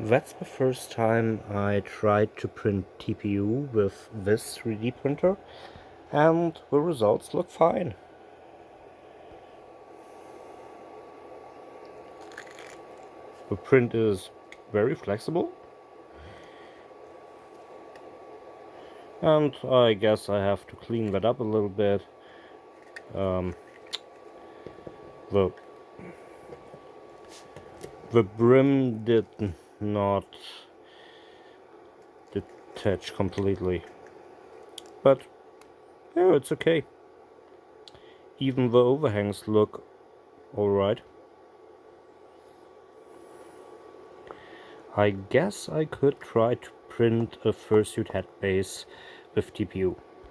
That's the first time I tried to print TPU with this 3D printer, and the results look fine. The print is very flexible, and I guess I have to clean that up a little bit. The brim did not detach completely, but yeah, it's okay. Even the overhangs look alright. I guess I could try to print a fursuit head base with TPU.